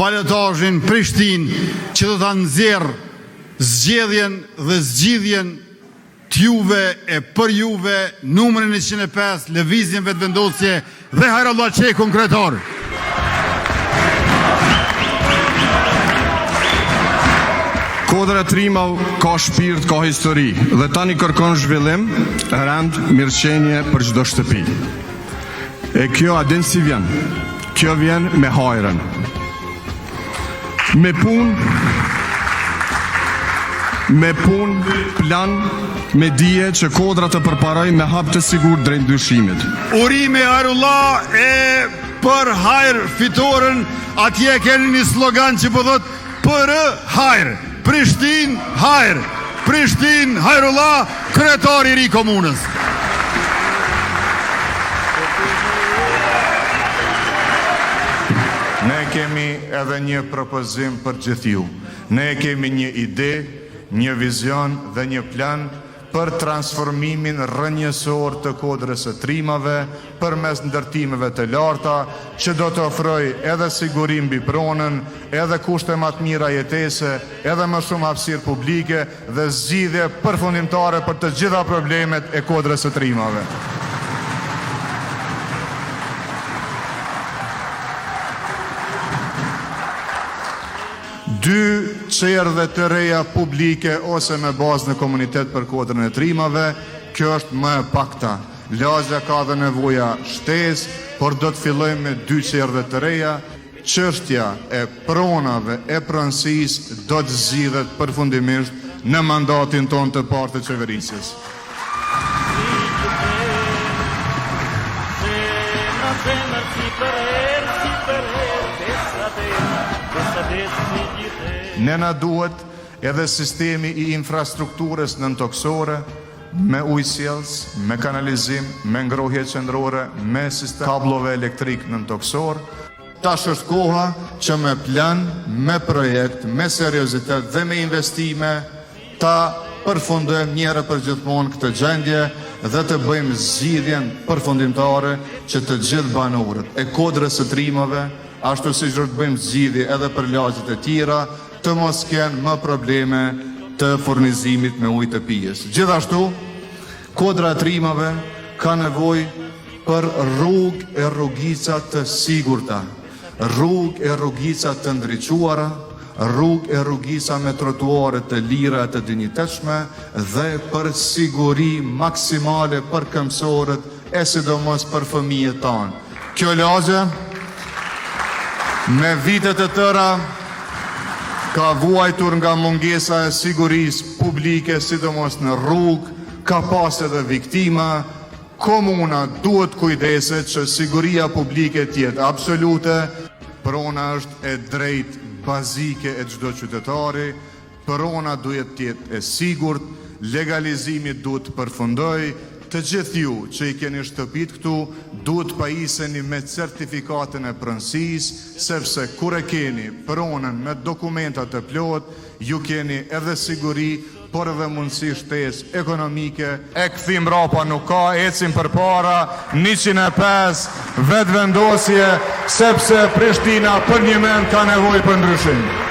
balotazhin Prishtinë që do ta nxjerrë zgjedhjen dhe zgjidhjen të juve e për juve, numrin 105, lëvizjen vetëvendosje dhe Hajrullah Çekun kryetar. Kodra Trimov ka shpirt, ka histori dhe tani kërkon zhvillim, rend, mirëqenie për çdo shtëpi. E kjo a din si vjen? Kjo vjen me hajrën. Me pun, plan, me dije që Kodra të përparoj me hap të sigurt drejt ndryshimit. Urime Hajrullah e për hajr fitoren, atje keni një slogan që po thot për hajr. Prishtinë hajr. Prishtinë Hajrullah, kryetar i ri komunës. Ne kemi edhe një propozim për gjithë ju. Ne kemi një ide, një vizion dhe një plan për transformimin rrënjësor të Kodrës së Trimave përmes ndërtimeve të larta që do të ofroj edhe siguri mbi pronën, edhe kushte më të mira jetese, edhe më shumë hapësirë publike dhe zgjidhje përfundimtare për të gjitha problemet e Kodrës së Trimave. Dy çerdhe të reja publike ose me bazë në komunitet për Kodrën e Trimave, kjo është më e pakta. Lagja ka dhe nevoja shtesë, por do të fillojmë me dy çerdhe të reja. Çështja e pronave e pronësisë do të zgjidhet përfundimisht në mandatin tonë të parë të qeverisjes. Ne na duhet edhe sistemi i infrastrukturës nëntoksore, me ujësjellës, me kanalizim, me ngrohje qendrore, me sistem kablove elektrik nëntoksor. Tash është koha që me plan, me projekt, me seriozitet dhe me investime ta përfundojmë njëherë për gjithmonë këtë gjendje dhe të bëjmë zgjidhjen përfundimtare që të gjithë banorët e Kodrës së Trimave, ashtu siç do të bëjmë zgjidhje edhe për lagjet e tjera, të mos kenë më probleme të furnizimit me ujë të pijes. Gjithashtu, Kodra e Trimave ka nevojë për rrugë e rrugica të sigurta, rrugë e rrugica të ndriçuara, rrugë e rrugica me trotuare të lira e të dinjitetshme dhe për siguri maksimale për këmbësorët e sidomos për fëmijët tanë. Kjo lagje me vitet e tëra ka vuajtur nga mungesa e sigurisë publike, sidomos në rrugë, ka pas edhe viktima. Komuna duhet kujdeset që siguria publike tjetë absolute. Prona është e drejt bazike e çdo qytetari. Prona duhet tjetë e sigurt, legalizimi duhet përfundoj. Të gjithë ju që i keni shtëpit këtu, duhet pajiseni me certifikatën e pronësisë, sepse kur e keni pronën me dokumentat e plot, ju keni edhe siguri, por edhe mundësi shtesë ekonomike. E kthim rapa nuk ka, ecim përpara, 105 vetëvendosje, sepse Prishtina për një mend ka nevojë për ndryshim.